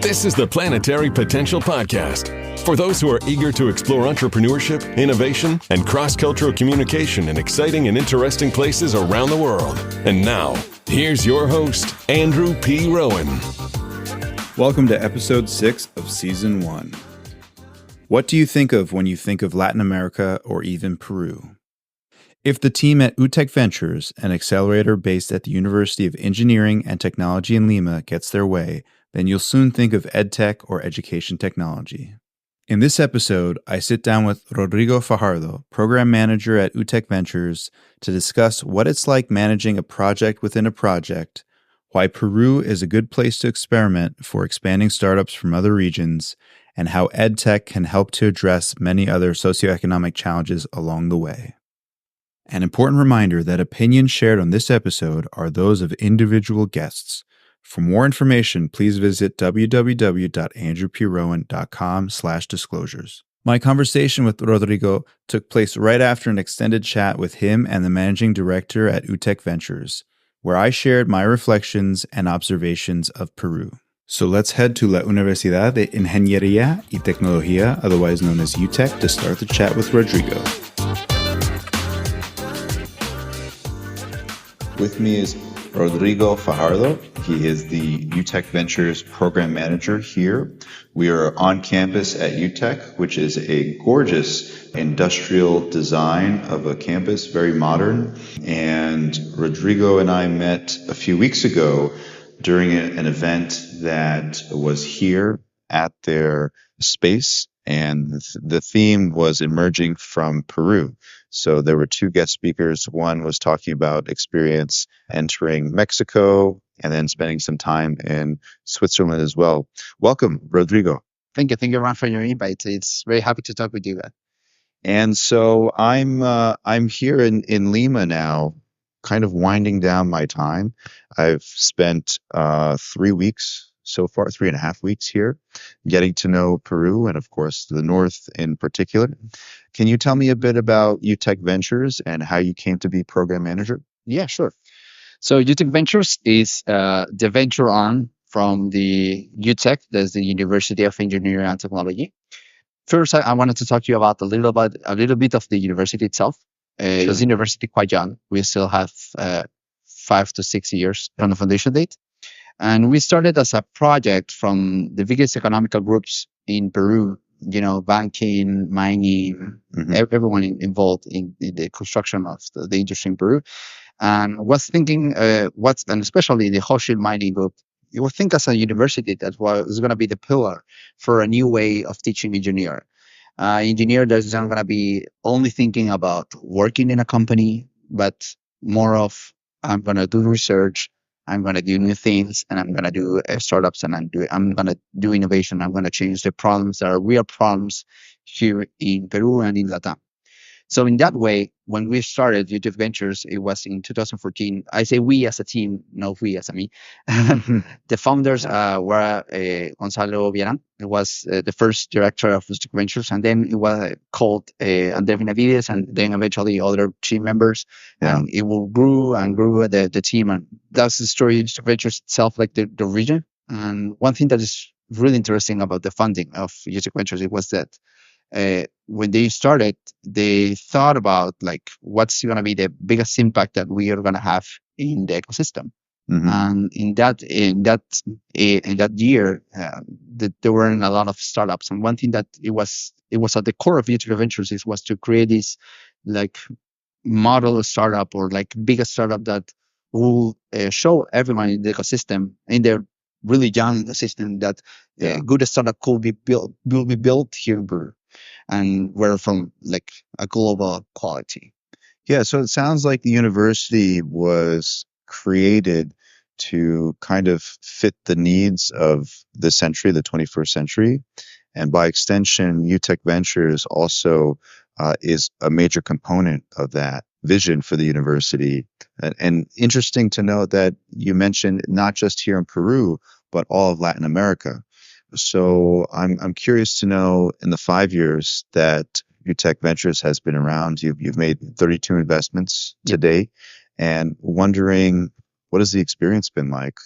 This is the Planetary Potential Podcast for those who are eager to explore entrepreneurship, innovation, and cross-cultural communication in exciting and interesting places around the world. And now, here's your host, Andrew P. Rowan. Welcome to episode 6 of season 1. What do you think of when you think of Latin America or even Peru? If the team at UTEC Ventures, an accelerator based at the University of Engineering and Technology in Lima, gets their way, then you'll soon think of Edtech or education technology. In this episode, I sit down with Rodrigo Fajardo, program manager at UTEC Ventures, to discuss what it's like managing a project within a project, why Peru is a good place to experiment for expanding startups from other regions, and how Edtech can help to address many other socioeconomic challenges along the way. An important reminder that opinions shared on this episode are those of individual guests. For more information, please visit www.andrewprowan.com/disclosures. My conversation with Rodrigo took place right after an extended chat with him and the managing director at UTEC Ventures, where I shared my reflections and observations of Peru. So let's head to La Universidad de Ingeniería y Tecnología, otherwise known as UTEC, to start the chat with Rodrigo. With me is Rodrigo Fajardo. He is the UTEC Ventures program manager here. We are on campus at UTEC, which is a gorgeous industrial design of a campus, very modern. And Rodrigo and I met a few weeks ago during an event that was here at their space. And the theme was emerging from Peru. So there were two guest speakers. One was talking about experience entering Mexico and then spending some time in Switzerland as well. Welcome, Rodrigo. Thank you. Thank you, Ron, for your invite. It's very happy to talk with you. And so I'm here in Lima now, kind of winding down my time. I've spent 3 weeks so far, 3.5 weeks here, getting to know Peru and, of course, the North in particular. Can you tell me a bit about UTEC Ventures and how you came to be program manager? Yeah, sure. So UTEC Ventures is the venture arm from the UTEC, that's the University of Engineering and Technology. First, I wanted to talk to you about a little bit of the university itself. Sure. This university quite young. We still have 5 to 6 years from the foundation date. And we started as a project from the biggest economical groups in Peru, banking, mining, everyone involved in the construction of the industry in Peru. And was thinking, and especially the Hochschild mining group, you would think as a university that was going to be the pillar for a new way of teaching engineer. Engineer that's not going to be only thinking about working in a company, but more of, I'm going to do research, I'm going to do new things, and I'm going to do startups, and I'm going to do innovation. I'm going to change the problems that are real problems here in Peru and in Latam. So in that way, when we started UTEC Ventures, it was in 2014. I say we as a team, not we as a me. The founders were Gonzalo Viaran. It was the first director of UTEC Ventures, and then it was called Andre Benavides, and then eventually other team members. Yeah. And it will grew and grew the team, and that's the story of UTEC Ventures itself, like the region. And one thing that is really interesting about the funding of UTEC Ventures, it was that when they started, they thought about like what's going to be the biggest impact that we are going to have in the ecosystem. And in that year, there weren't a lot of startups. And one thing that it was at the core of UTEC Ventures was to create this like model startup or like biggest startup that will show everyone in the ecosystem, in their really young ecosystem, that good startup will be built here in Peru. And we're from like a global quality. Yeah, so it sounds like the university was created to kind of fit the needs of the century, the 21st century. And by extension, UTEC Ventures also is a major component of that vision for the university. And interesting to note that you mentioned not just here in Peru, but all of Latin America. So I'm curious to know, in the 5 years that UTEC Ventures has been around, you've made 32 investments today, and wondering, what has the experience been like?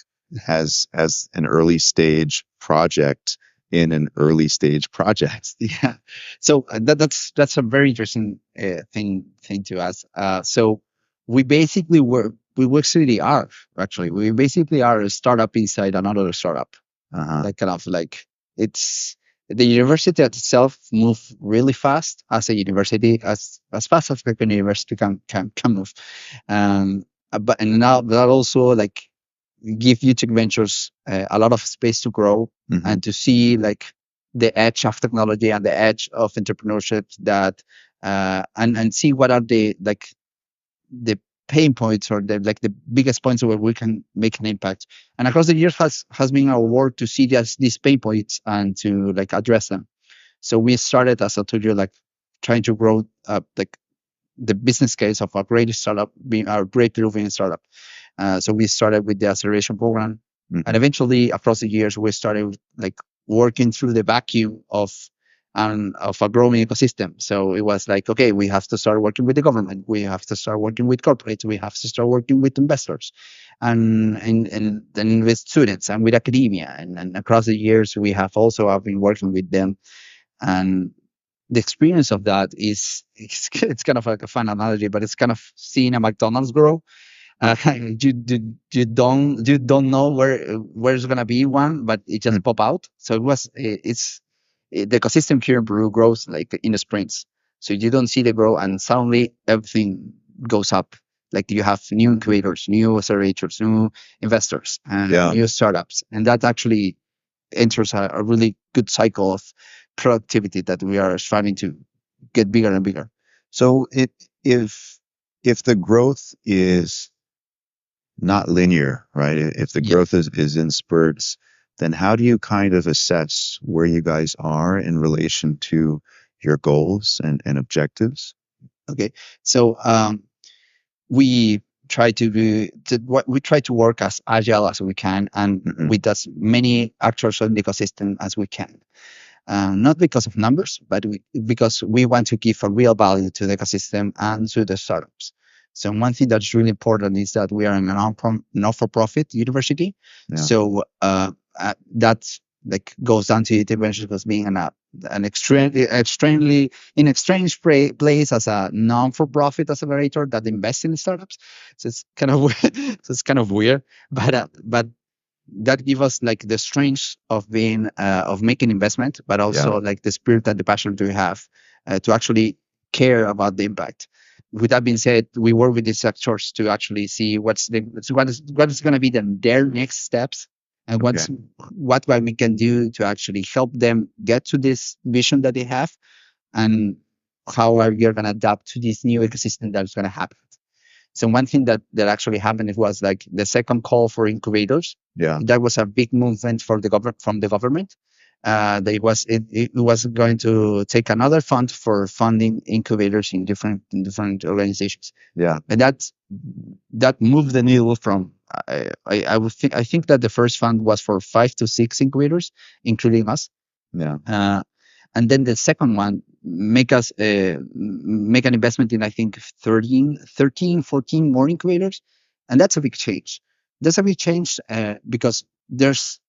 has an early stage project in an early stage project. Yeah. So that's a very interesting thing to ask. So we actually are actually we basically are a startup inside another startup. Uh-huh. Like kind of like it's the university itself move really fast as a university, as fast as like a university can move. But and now that also like give UTEC Ventures a lot of space to grow Mhm. and to see like the edge of technology and the edge of entrepreneurship that and see what are the pain points or the biggest points where we can make an impact. And across the years has been our work to see these pain points and to like address them. So we started, as I told you, like trying to grow like the business case of our great startup being our great Peruvian startup. So we started with the acceleration program, and eventually across the years we started like working through the vacuum of a growing ecosystem. So it was like, okay, we have to start working with the government, we have to start working with corporates, we have to start working with investors, and then with students and with academia, and across the years we have been working with them, and the experience of that is it's kind of like a fun analogy, but it's kind of seeing a McDonald's grow. You don't know where it's gonna be one, but it just pop out. So the ecosystem here in Peru grows like in the sprints. So you don't see the grow, and suddenly everything goes up. Like you have new incubators, new accelerators, new investors, and Yeah. new startups, and that actually enters a really good cycle of productivity that we are striving to get bigger and bigger. So if the growth is not linear, right? If the Yeah. growth is in spurts, then how do you kind of assess where you guys are in relation to your goals and objectives? Okay. So we try to we try to work as agile as we can and Mhm. with as many actors in the ecosystem as we can. Not because of numbers, but because we want to give a real value to the ecosystem and to the startups. So one thing that's really important is that we are a non-for-profit university. Yeah. So that's like goes down to UTEC Ventures as being an extremely in strange place as a non-for-profit accelerator that invests in startups. So it's kind of so it's kind of weird, but that give us like the strength of being of making investment, but also Yeah. like the spirit and the passion to have to actually care about the impact. With that being said, we work with these sectors to actually see what is going to be their next steps, and what we can do to actually help them get to this vision that they have, and how are we going to adapt to this new ecosystem that's going to happen. So one thing that actually happened, it was like the second call for incubators. Yeah. That was a big movement for the government from the government. It was going to take another fund for funding incubators in different organizations, Yeah. and that moved the needle from. I think that the first fund was for 5 to 6 incubators, including us. Yeah. And then the second one make an investment in, I think, 14 more incubators. And that's a big change. That's a big change because there's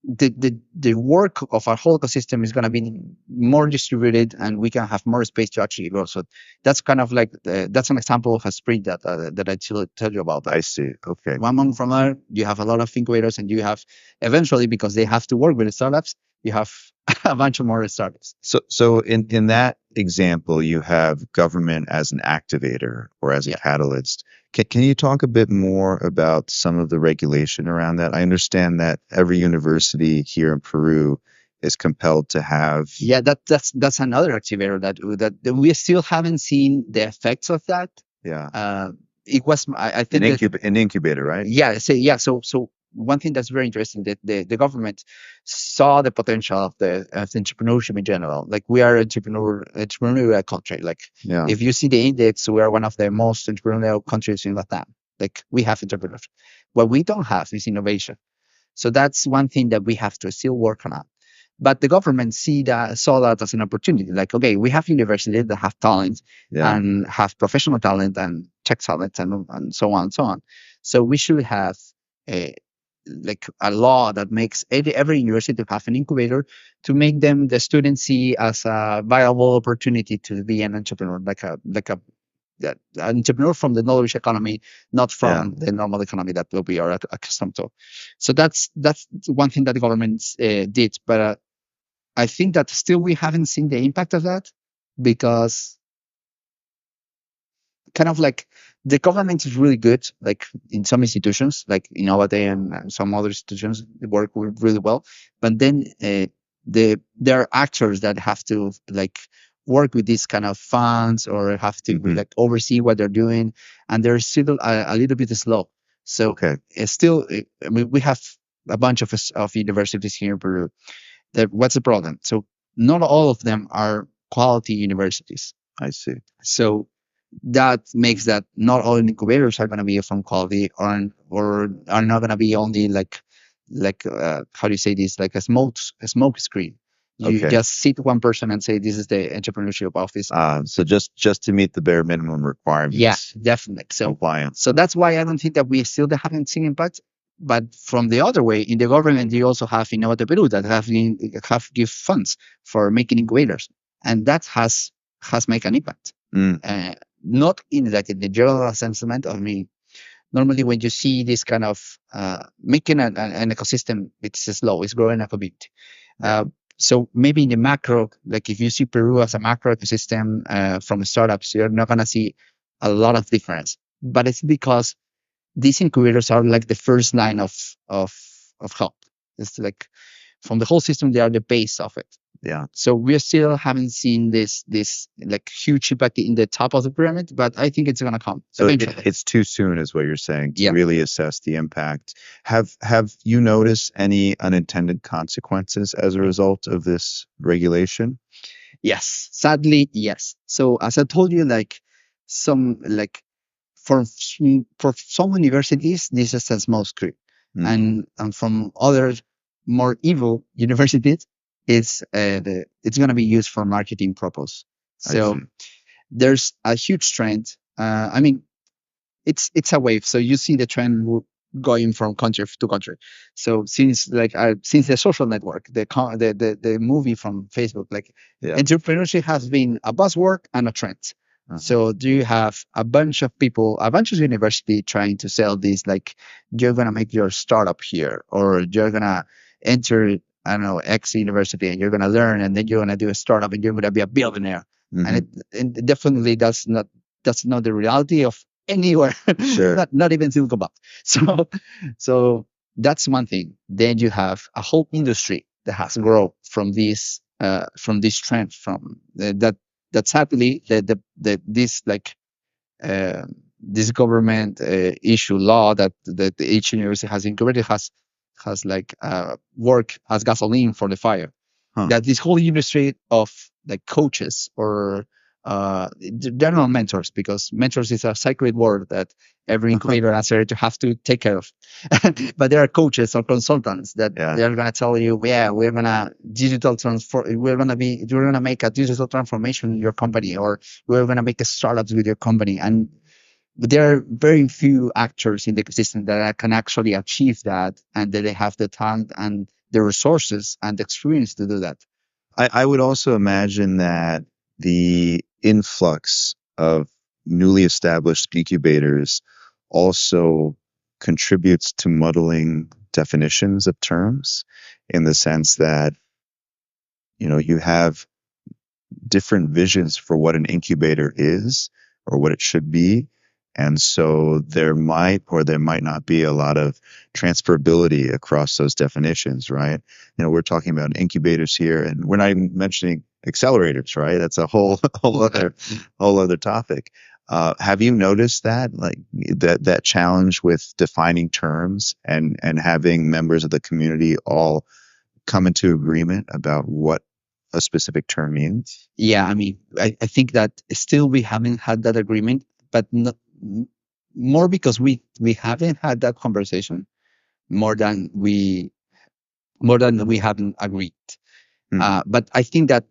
the work of our whole ecosystem is going to be more distributed, and we can have more space to actually grow. So that's kind of like that's an example of a sprint that I tell you about. I see. Okay. One month from there, you have a lot of incubators, and you have eventually, because they have to work with the startups, you have a bunch of more startups. So in that example, you have government as an activator or as a catalyst. Can you talk a bit more about some of the regulation around that? I understand that every university here in Peru is compelled to have. Yeah, that's another activator that we still haven't seen the effects of that. Yeah. It was I think An incubator, right? Yeah. So one thing that's very interesting, that the government saw the potential of the entrepreneurship in general. Like we are entrepreneurial country. Like Yeah. if you see the index, we are one of the most entrepreneurial countries in Latam. Like we have entrepreneurship. What we don't have is innovation. So that's one thing that we have to still work on. But the government saw that as an opportunity. Like, okay, we have universities that have talent Yeah. and have professional talent and tech talent and so on and so on. So we should have like a law that makes every university to have an incubator to make them the students see as a viable opportunity to be an entrepreneur, like a that entrepreneur from the knowledge economy, not from the normal economy that we are accustomed to. So that's one thing that the government did, but I think that still we haven't seen the impact of that because kind of like the government is really good, like in some institutions, like in Innovate and some other institutions, they work really well. But then there are actors that have to like work with these kind of funds or have to like oversee what they're doing, and they're still a little bit slow. So it's still, I mean, we have a bunch of universities here in Peru. What's the problem? So not all of them are quality universities. I see. So that makes that not all incubators are going to be from quality or are not going to be only like how do you say this, like a smoke screen. You just sit one person and say this is the entrepreneurship office. So just to meet the bare minimum requirements. Yeah, definitely. So compliance. So that's why I don't think that we still haven't seen impact. But from the other way, in the government, you also have Innovate Peru that have give funds for making incubators, and that has made an impact. Not in like in the general assessment. I mean, normally when you see this kind of making an ecosystem, it's slow, it's growing a community. So maybe in the macro, like if you see Peru as a macro ecosystem from startups, you're not gonna see a lot of difference. But it's because these incubators are like the first line of help. It's like from the whole system, they are the base of it. Yeah. So we still haven't seen this like huge impact in the top of the pyramid, but I think it's gonna come. So it's too soon, is what you're saying, to really assess the impact. Have you noticed any unintended consequences as a result of this regulation? Yes, sadly, yes. So as I told you, like some like for some universities, this is a small script, and from other more evil universities, it's going to be used for marketing purpose. So there's a huge trend. I mean, it's a wave. So you see the trend going from country to country. So since the social network, the movie from Facebook, like entrepreneurship has been a buzzword and a trend. So do you have a bunch of people, a bunch of university trying to sell this, like you're going to make your startup here, or you're going to enter, I don't know, X university and you're going to learn, and then you're going to do a startup and you're going to be a billionaire. And it definitely that's not the reality of anywhere. Sure. not even Silicon Valley. So that's one thing. Then you have a whole industry that has grown from this trend that sadly this government issue law that each university has incubated has like work as gasoline for the fire. That this whole industry of like coaches or they're not mentors, because mentors is a sacred word that every incubator and accelerator have to take care of. But there are coaches or consultants that they're going to tell you, we're going to we're going to make a digital transformation in your company, or we're going to make a startups with your company. And there are very few actors in the ecosystem that can actually achieve that, and that they have the talent and the resources and the experience to do that. I would also imagine that the influx of newly established incubators also contributes to muddling definitions of terms, in the sense that, you have different visions for what an incubator is or what it should be. And so there might or there might not be a lot of transferability across those definitions, right? We're talking about incubators here, and we're not even mentioning accelerators, right? That's a whole other topic. Have you noticed that, like that challenge with defining terms and having members of the community all come into agreement about what a specific term means? Yeah, I mean, I think that still we haven't had that agreement, but more because we haven't had that conversation more than we haven't agreed. But I think that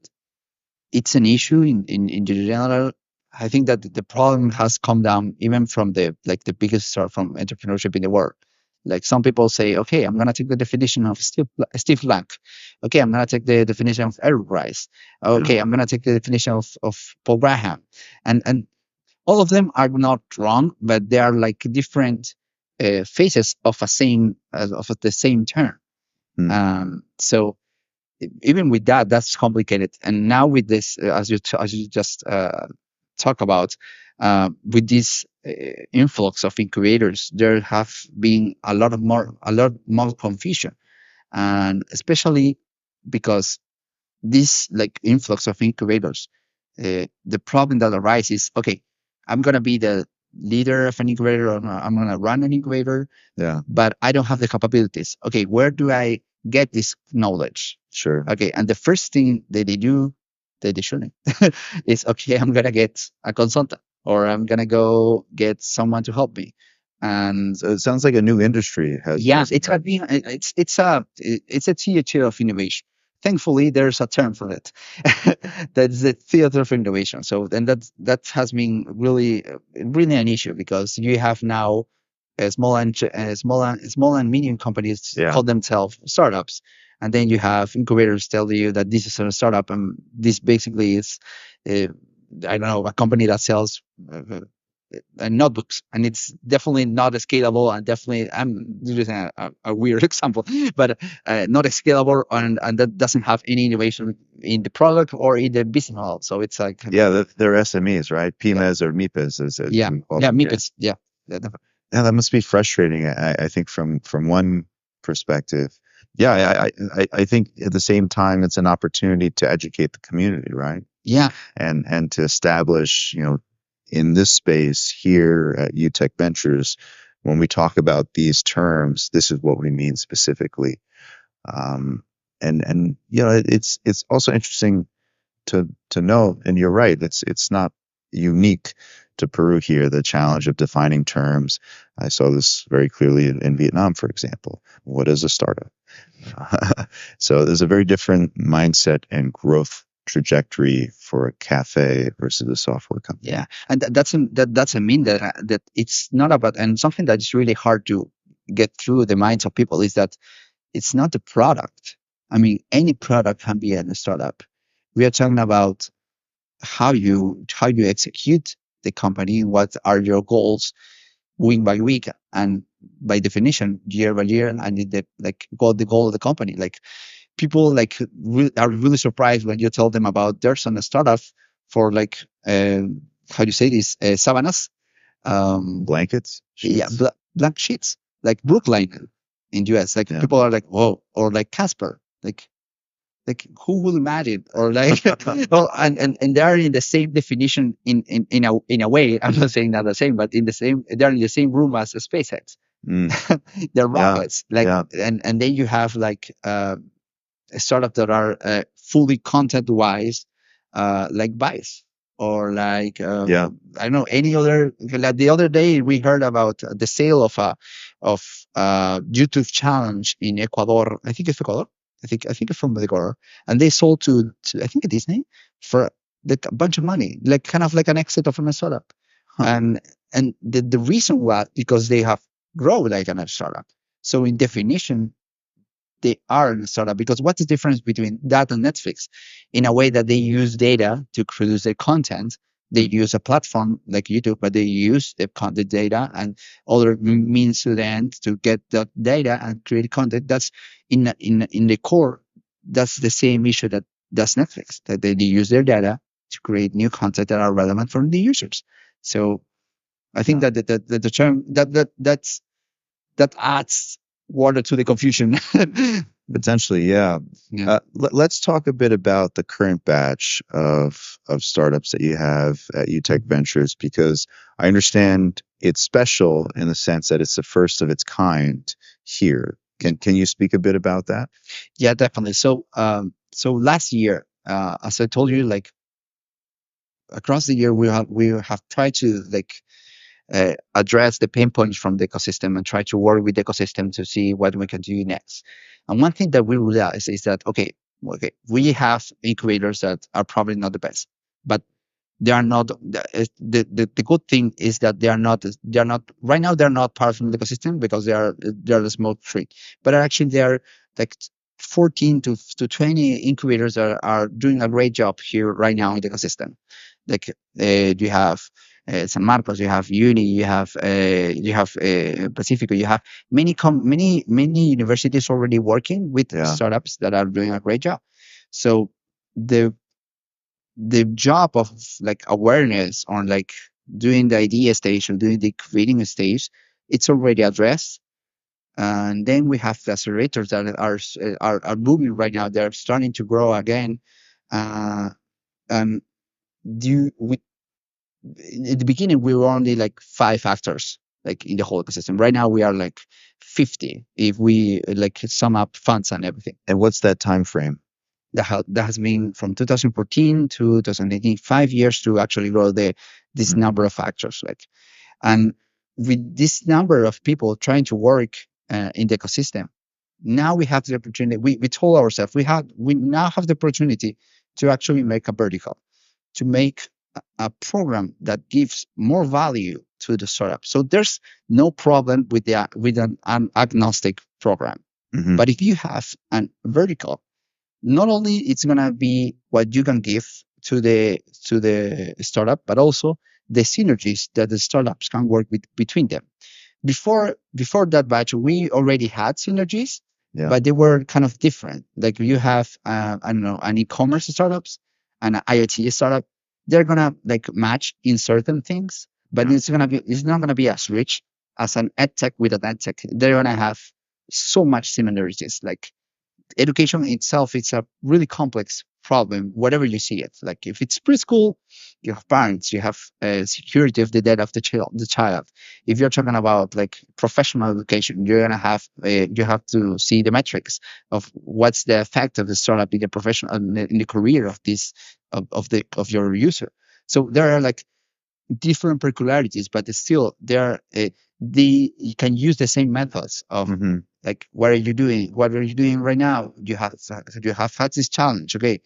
it's an issue in general. I think that the problem has come down even from the biggest start from entrepreneurship in the world. Like some people say, okay, I'm gonna take the definition of Steve Blank. Okay, I'm gonna take the definition of Eric Rice. Okay, I'm gonna take the definition of Paul Graham, and all of them are not wrong, but they are like different phases of of the same term. So even with that, that's complicated. And now with this, as you just talk about, with this influx of incubators, there have been a lot more confusion, and especially because this like influx of incubators, the problem that arises, okay, I'm gonna be the leader of an incubator, or I'm gonna run an incubator, but I don't have the capabilities. Okay, where do I get this knowledge? Sure. Okay, and the first thing that they do, that they shouldn't, is okay, I'm gonna get a consultant, or I'm gonna go get someone to help me. And So it sounds like a new industry has. yeah, it's a theater of innovation. Thankfully, there's a term for it. That's the theater of innovation. So, and that has been really an issue, because you have now small and medium companies call themselves startups, and then you have incubators tell you that this is a startup, and this basically is, I don't know, a company that sells notebooks, and it's definitely not scalable, and definitely I'm using a weird example, but not scalable, and that doesn't have any innovation in the product or in the business model. So it's like they're SMEs, right? PMEs or MIPEs, as you call them. MIPEs, Yeah, that must be frustrating. I think from one perspective. Yeah, I think at the same time it's an opportunity to educate the community, right? Yeah, and to establish, in this space here at UTEC Ventures, when we talk about these terms, this is what we mean specifically. And it's also interesting to know, and you're right, it's not unique to Peru here, the challenge of defining terms. I saw this very clearly in Vietnam, for example. What is a startup? So there's a very different mindset and growth trajectory for a cafe versus a software company. Yeah, and that's a mean that it's not about, and something that is really hard to get through the minds of people is that it's not the product. I mean, any product can be a startup. We are talking about how you execute the company, what are your goals week by week, and by definition year by year, and the goal of the company. Like people are really surprised when you tell them about there's a startup for how do you say this, sabanas, blankets, sheets. Blank sheets, like Brookline in US. People are like, whoa, or like Casper, like who would imagine, or well, and they are in the same definition in a way. I'm not saying not the same, but they're in the same room as SpaceX. They're rockets, and then you have startups that are fully content wise, like Vice, or I don't know, any other. Like the other day we heard about the sale of YouTube challenge in Ecuador. I think it's Ecuador. I think it's from Ecuador, and they sold to I think Disney for a bunch of money, like kind of like an exit of a startup. And the reason why, because they have grown like a startup. So in definition, they are a startup, because what's the difference between that and Netflix? In a way that they use data to produce their content. They use a platform like YouTube, but they use the data and other means to the end to get that data and create content. That's in the core. That's the same issue that does Netflix. That they use their data to create new content that are relevant for the users. So I think that the term that adds water to the confusion. Potentially, yeah. Let's talk a bit about the current batch of startups that you have at UTEC Ventures, because I understand it's special in the sense that it's the first of its kind here. Can you speak a bit about that? Yeah, definitely. So last year, as I told you, across the year, we have tried to address the pain points from the ecosystem and try to work with the ecosystem to see what we can do next. And one thing that we realize is that, okay, we have incubators that are probably not the best, but They are not the good thing is that they are not right now, they're not part of the ecosystem because they are the small tree, but actually they are like 14 to 20 incubators are doing a great job here right now in the ecosystem. Like you have San Marcos, you have Uni, you have Pacifico, you have many universities already working with startups that are doing a great job. So the the job of like awareness on like doing the idea stage or doing the creating stage, it's already addressed. And then we have the accelerators that are moving right now. They're starting to grow again. Uh, and do we, in the beginning we were only like 5 actors like in the whole ecosystem. Right now we are like 50 if we like sum up funds and everything. And what's that time frame? That has been from 2014 to 2018, 5 years to actually grow this number of factors. Like, and with this number of people trying to work in the ecosystem, now we have the opportunity. We told ourselves we now have the opportunity to actually make a vertical, to make a program that gives more value to the startup. So there's no problem with an agnostic program. But if you have a vertical, not only it's gonna be what you can give to the startup, but also the synergies that the startups can work with between them. Before that batch, we already had synergies, but they were kind of different. Like you have, I don't know, an e-commerce startups and an IoT startup. They're gonna like match in certain things, but it's not gonna be as rich as an edtech with an edtech. They're gonna have so much similarities. Like education itself, it's a really complex problem, whatever you see it. Like if it's preschool, you have parents, you have security of the data of the child. If you're talking about like professional education, you're gonna have you have to see the metrics of what's the effect of the startup in the professional in the career of this of your user. So there are like different peculiarities, but still there you can use the same methods of like what are you doing right now. You have had this challenge. Okay,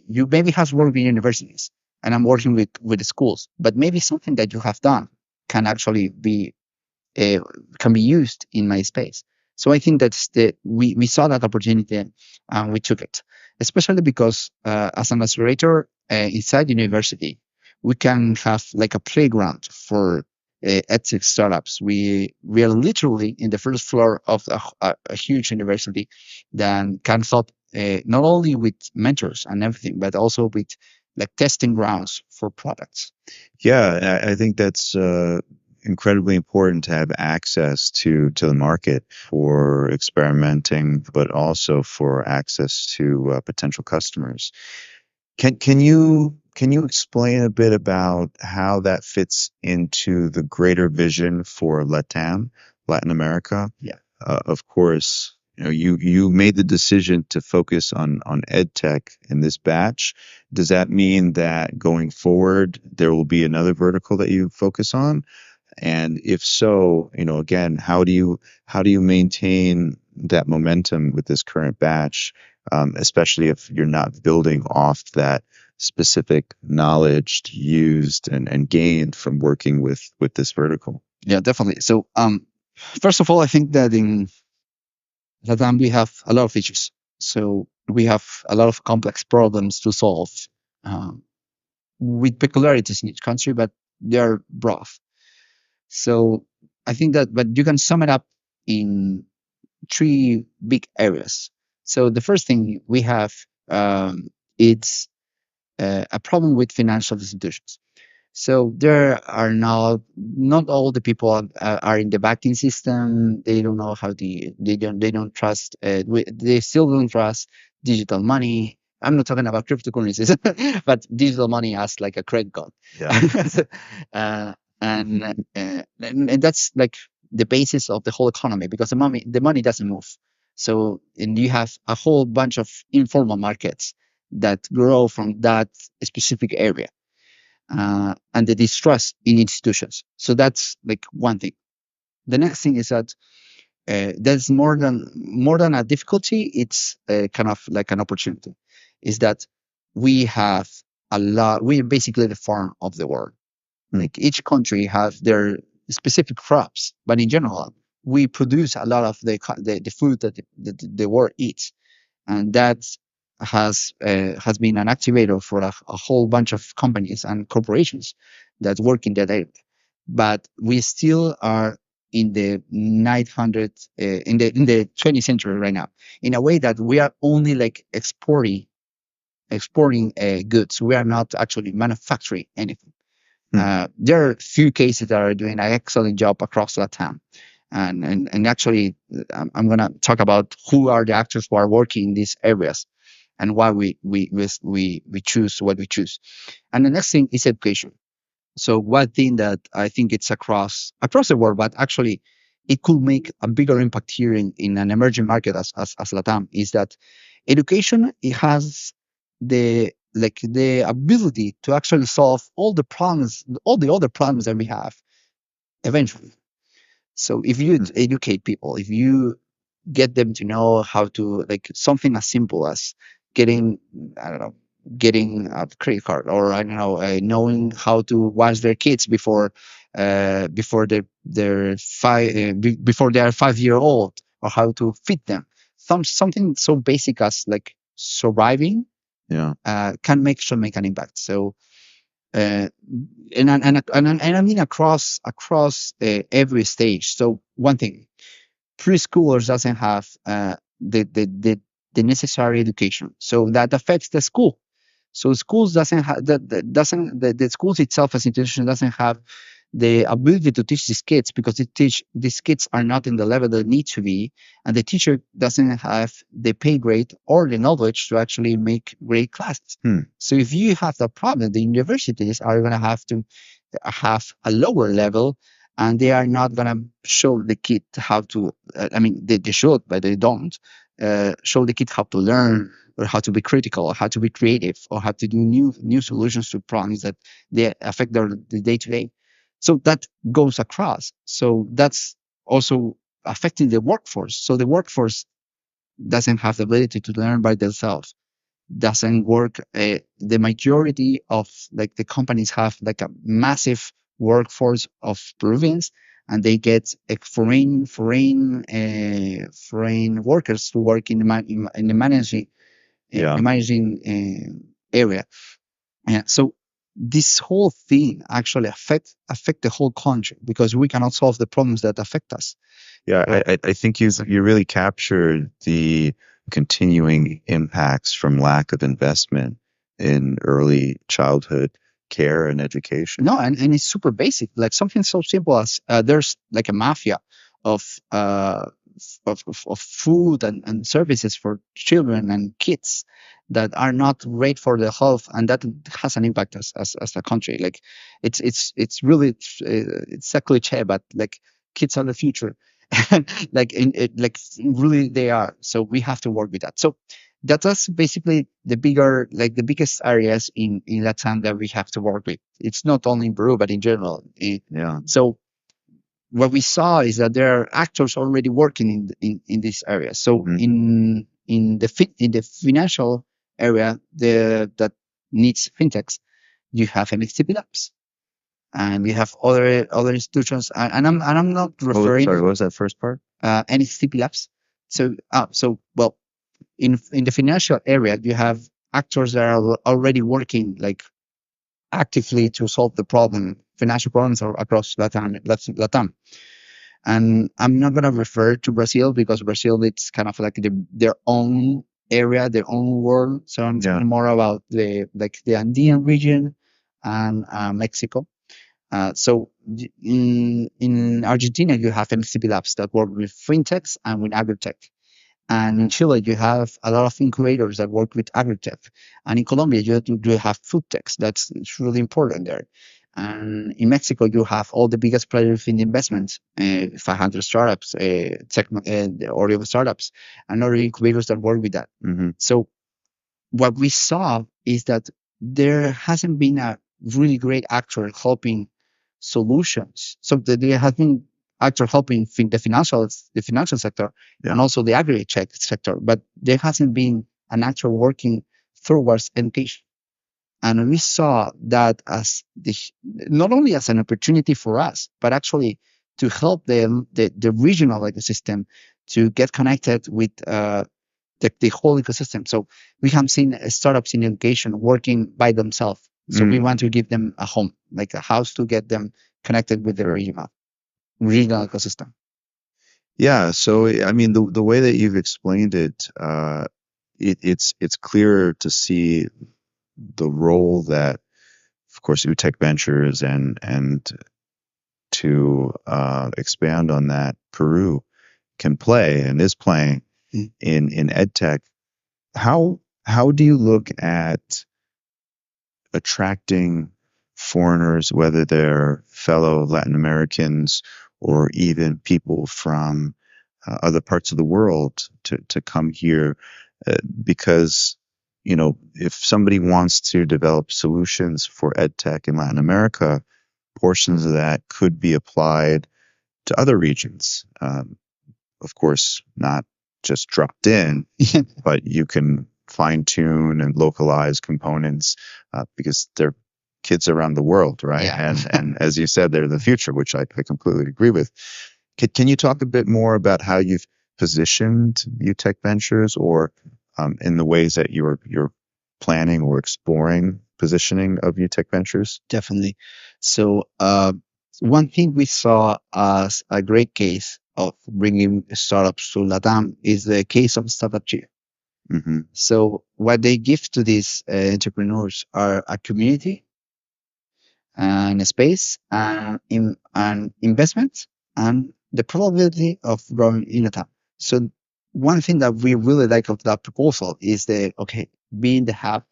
you maybe have worked with universities and I'm working with the schools, but maybe something that you have done can actually be uh, can be used in my space. So I think that's we saw that opportunity and we took it, especially because as an accelerator inside the university, we can have like a playground for Edtech startups. We are literally in the first floor of a huge university that can help not only with mentors and everything, but also with like testing grounds for products. Yeah, I think that's incredibly important to have access to the market for experimenting, but also for access to potential customers. Can you explain a bit about how that fits into the greater vision for LATAM, Latin America? Yeah. Of course, you made the decision to focus on EdTech in this batch. Does that mean that going forward there will be another vertical that you focus on? And if so, again, how do you maintain that momentum with this current batch, especially if you're not building off that specific knowledge used and gained from working with this vertical? Yeah, definitely. So, first of all, I think that in Latam we have a lot of issues. So we have a lot of complex problems to solve, with peculiarities in each country, but they're broad. So I think that, but you can sum it up in three big areas. So the first thing we have, it's a problem with financial institutions. So there are not all the people are in the banking system. They don't know how they don't trust. They still don't trust digital money. I'm not talking about cryptocurrencies, but digital money as like a credit card. Yeah. uh, and that's like the basis of the whole economy because the money doesn't move. So and you have a whole bunch of informal markets that grow from that specific area, and the distrust in institutions. So that's like one thing. The next thing is that there's more than a difficulty. It's kind of like an opportunity. Is that we have a lot. We're basically the farm of the world. Like each country has their specific crops, but in general, we produce a lot of the food that the world eats, and that has been an activator for a whole bunch of companies and corporations that work in that area. But we still are in the 900 in the 20th century right now, in a way that we are only like exporting goods. We are not actually manufacturing anything. There are a few cases that are doing an excellent job across Latam. And actually, I'm going to talk about who are the actors who are working in these areas and why we choose what we choose. And the next thing is education. So one thing that I think it's across the world, but actually it could make a bigger impact here in an emerging market as Latam, is that education, it has the ability to actually solve all the problems, all the other problems that we have eventually. So if you educate people, if you get them to know how to, like, something as simple as getting, I don't know, getting a credit card, or I don't know, knowing how to wash their kids before before they are 5 year old, or how to feed them. Something so basic as like surviving, can make an impact. So uh, and I mean across every stage. So one thing, preschoolers doesn't have the necessary education, so that affects the school. So schools doesn't have that doesn't the schools itself as institution doesn't have the ability to teach these kids, because these kids are not in the level they need to be, and the teacher doesn't have the pay grade or the knowledge to actually make great classes. So if you have the problem, the universities are going to have to have a lower level, and they are not going to show the kid how to, I mean, they should, but they don't show the kid how to learn, or how to be critical, or how to be creative, or how to do new solutions to problems that they affect the day to day. So that goes across. So that's also affecting the workforce. So the workforce doesn't have the ability to learn by themselves, doesn't work. The majority of like the companies have like a massive workforce of Peruvians, and they get foreign workers to work in the managing area. And so this whole thing actually affect the whole country, because we cannot solve the problems that affect us. I think you really captured the continuing impacts from lack of investment in early childhood care and education. No, and it's super basic, like something so simple as there's like a mafia of food and services for children and kids that are not great for their health, and that has an impact as a country. Like it's really it's a cliche, but like kids are the future. Like like really they are. So we have to work with that. So that's basically the biggest areas in Latam that we have to work with. It's not only in Peru, but in general. So what we saw is that there are actors already working in this area. So in the financial area, that needs fintechs, you have MXTP Labs, and we have other institutions. And I'm not referring. Sorry, what was that first part? NXTP Labs. So well, in the financial area, you have actors that are already working like actively to solve the financial problems across Latam. And I'm not going to refer to Brazil, because Brazil, it's kind of like their own area, their own world. So I'm talking more about the Andean region and Mexico. So in Argentina, you have MCP Labs that work with fintechs and with agritech. And in Chile, you have a lot of incubators that work with agritech. And in Colombia, you have food techs. It's really important there. And in Mexico, you have all the biggest players in the investments, 500 startups, Oreo startups, and other incubators that work with that. So what we saw is that there hasn't been a really great actor helping solutions. So there has been actor helping the financial sector, and also the agri-tech sector, but there hasn't been an actor working towards education. And we saw that as not only as an opportunity for us, but actually to help the regional ecosystem to get connected with the whole ecosystem. So we have seen startups in education working by themselves. So we want to give them a home, like a house to get them connected with the regional ecosystem. Yeah. So, I mean, the way that you've explained it, it's clear to see the role that, of course, UTEC Ventures and to expand on that, Peru can play and is playing in Edtech. How do you look at attracting foreigners, whether they're fellow Latin Americans or even people from other parts of the world to come here? Because, if somebody wants to develop solutions for EdTech in Latin America, portions of that could be applied to other regions. Of course, not just dropped in, but you can fine tune and localize components because they're kids around the world, right? Yeah. And as you said, they're the future, which I completely agree with. Can you talk a bit more about how you've positioned UTEC Ventures, or in the ways that you're planning or exploring positioning of UTEC Ventures? Definitely. So one thing we saw as a great case of bringing startups to LATAM is the case of Startup Chile. Mm-hmm. So what they give to these entrepreneurs are a community and a space and investment and the probability of growing in LATAM. So one thing that we really like of that proposal is being the hub,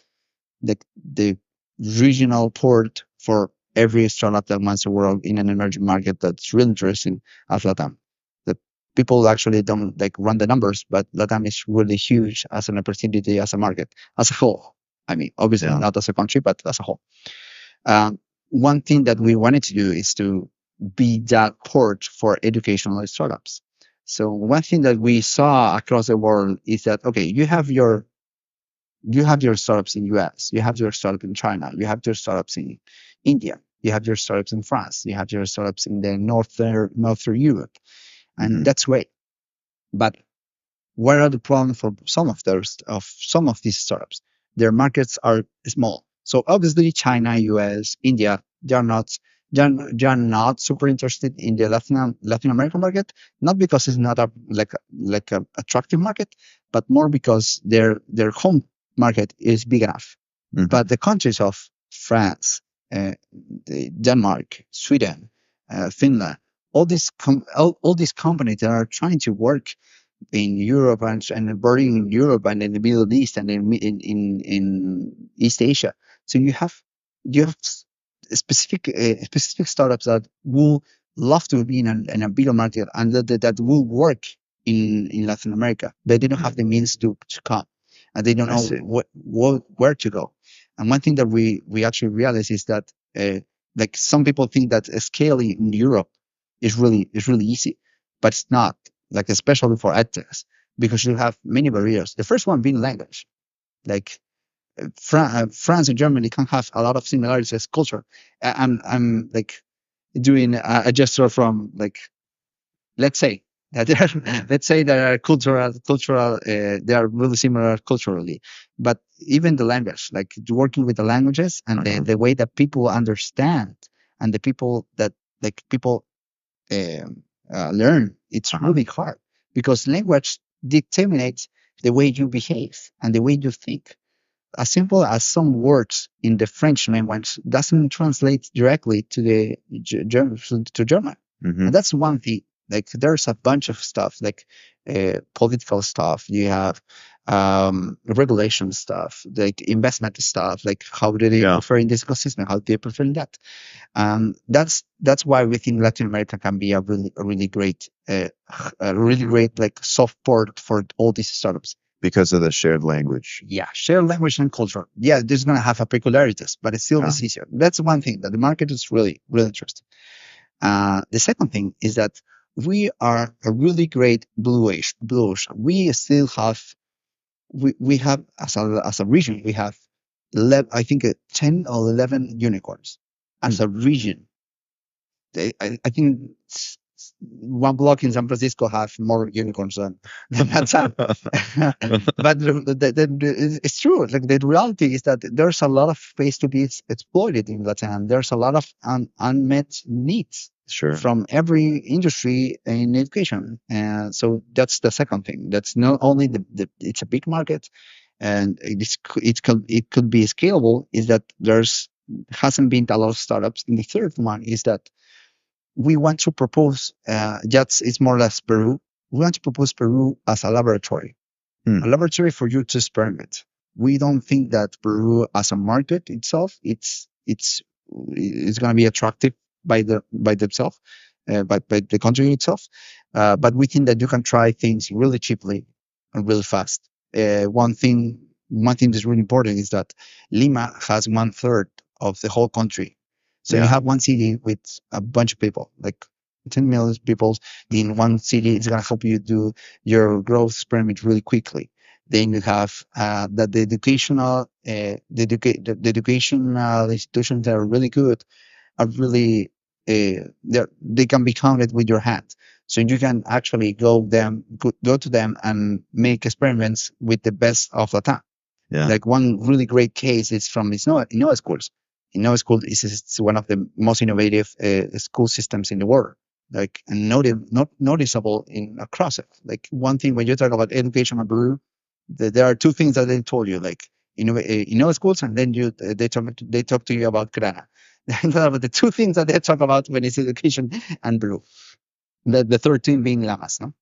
the regional port for every startup that wants to work in an emerging market that's really interesting as LATAM. The people actually don't run the numbers, but LATAM is really huge as an opportunity, as a market, as a whole. I mean, obviously not as a country, but as a whole. One thing that we wanted to do is to be that port for educational startups. So one thing that we saw across the world is that, you have your startups in US, you have your startup in China, you have your startups in India, you have your startups in France, you have your startups in the northern Europe, and that's great. But what are the problems for some of these startups? Their markets are small. So obviously China, US, India, they are not super interested in the Latin American market, not because it's not a attractive market, but more because their home market is big enough. But the countries of France, Denmark, Sweden, Finland, all these companies that are trying to work in Europe and burning in Europe and in the Middle East and in East Asia. So you have specific startups that will love to be in a bigger market and that will work in Latin America. They don't have the means to come, and they don't know where to go. And one thing that we actually realize is that some people think that scaling in Europe is really easy, but it's not. Especially for edtechs, because you have many barriers. The first one being language. France and Germany can have a lot of similarities as culture. I'm doing a gesture from let's say that there are cultural they are really similar culturally, but even the language, working with the languages and the way that people understand and the people that people learn, it's really hard because language determines the way you behave and the way you think. As simple as some words in the French language doesn't translate directly to the German. And that's one thing. There's a bunch of stuff, political stuff. You have regulation stuff, investment stuff, how do they prefer in this ecosystem? How do they prefer that? That's why we think Latin America can be a really great soft port for all these startups. Because of the shared language. Yeah, shared language and culture. Yeah, this is going to have a peculiarities, but it still is easier. That's one thing that the market is really interesting. The second thing is that we are a really great blue ocean. We still have, we have as a region, we have I think 10 or 11 unicorns as a region. I think one block in San Francisco have more unicorns than Latam. But it's true. Like the reality is that there's a lot of space to be exploited in Latam. There's a lot of unmet needs Sure. from every industry in education. And so that's the second thing. That's not only it's a big market, and it could be scalable. Is that there's hasn't been a lot of startups. And the third one is that we want to propose, just it's more or less Peru. We want to propose Peru as a laboratory, a laboratory for you to experiment. We don't think that Peru as a market itself, it's going to be attractive by themselves, by the country itself. But we think that you can try things really cheaply and really fast. One thing that's really important is that Lima has 1/3 of the whole country. So you have one city with a bunch of people, like 10 million people in one city. It's going to help you do your growth experiment really quickly. Then you have the educational, the educational institutions that are really good, are really, they can be counted with your hand. So you can actually go to them and make experiments with the best of the time. Yeah. Like one really great case is from Innova schools. Innova School is one of the most innovative school systems in the world. Like, and not noticeable across it. Like one thing when you talk about education in Peru, there are two things that they told you, like Innova schools, and then they talk to you about Grana. The two things that they talk about when it's education and Peru. The third thing being Lamas, no?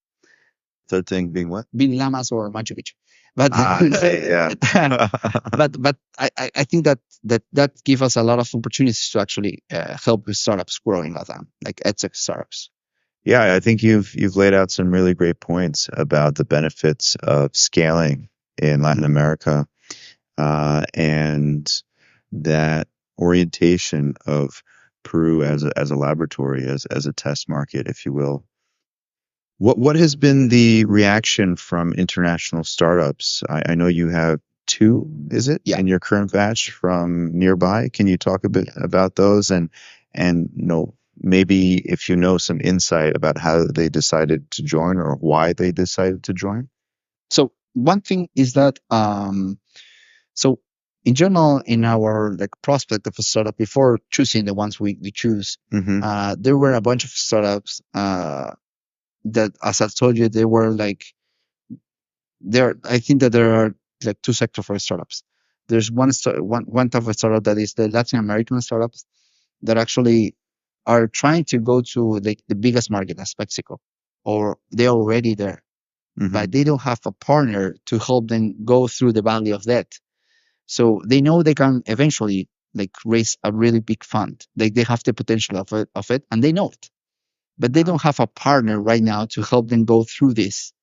Third thing being what? Being Lamas or Machu Picchu. But yeah. but I think that gives us a lot of opportunities to actually help with startups growing Latam, like Edtech startups. Yeah, I think you've laid out some really great points about the benefits of scaling in Latin America, and that orientation of Peru as a laboratory, as a test market, if you will. What has been the reaction from international startups? I know you have 2, is it? Yeah. In your current batch from nearby. Can you talk a bit about those and maybe if you know some insight about how they decided to join or why they decided to join? So one thing is that so in general, in our like prospect of a startup before choosing the ones we choose, there were a bunch of startups that, as I told you, they were like there. I think that there are like 2 sectors for startups. There's one type of startup that is the Latin American startups that actually are trying to go to like the biggest market as Mexico, or they're already there, but they don't have a partner to help them go through the valley of debt. So they know they can eventually like raise a really big fund. Like they have the potential of it, and they know it, but they don't have a partner right now to help them go through this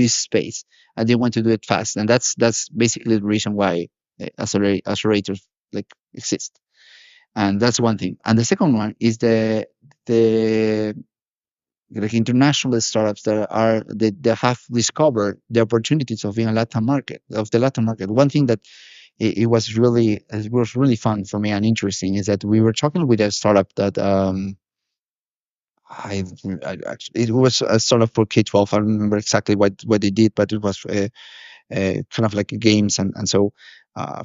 space, and they want to do it fast. And that's basically the reason why accelerators like exist. And that's one thing. And the second one is the like international startups that have discovered the opportunities of being a Latin market, of the Latin market. One thing that it was really fun for me and interesting is that we were talking with a startup that I actually, it was a startup for K-12. I don't remember exactly what they did, but it was kind of like games and so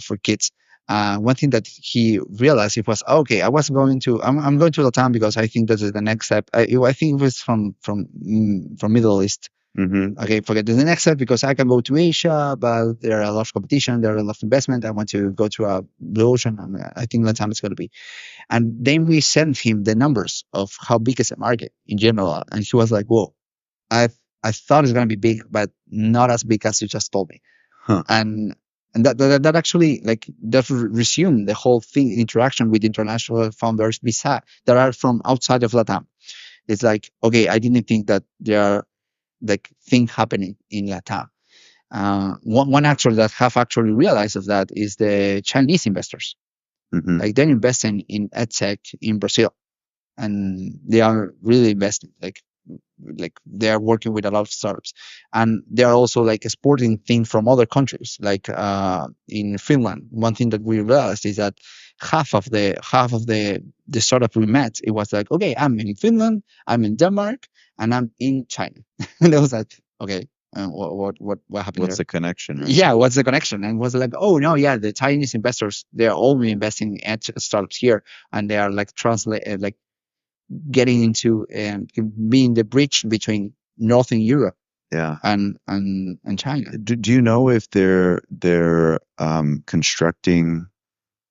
for kids. One thing that he realized, it was okay. I'm going to Latam because I think this is the next step. I think it was from Middle East. Okay, forget the next step because I can go to Asia, but there are a lot of competition, there are a lot of investment. I want to go to a blue ocean, and I think Latam is going to be. And then we sent him the numbers of how big is the market in general, and he was like, "Whoa, I thought it's going to be big, but not as big as you just told me." And that actually like that resumed the whole thing, interaction with international founders that are from outside of Latam. It's like, okay, I didn't think that there are like things happening in Latam. One actor that have actually realized of that is the Chinese investors. Like they're investing in Edtech in Brazil, and they are really investing. Like like they are working with a lot of startups, and they are also like exporting things from other countries. Like in Finland, one thing that we realized is that half of the startup we met, it was like, okay, I'm in Finland, I'm in Denmark, and I'm in China. And I was like, okay, what happened What's there? the connection, right? Yeah, what's the connection? And was like, oh no, yeah, the Chinese investors, they're only investing at startups here, and they are like like getting into and being the bridge between Northern Europe Yeah. and China. Do you know if they're constructing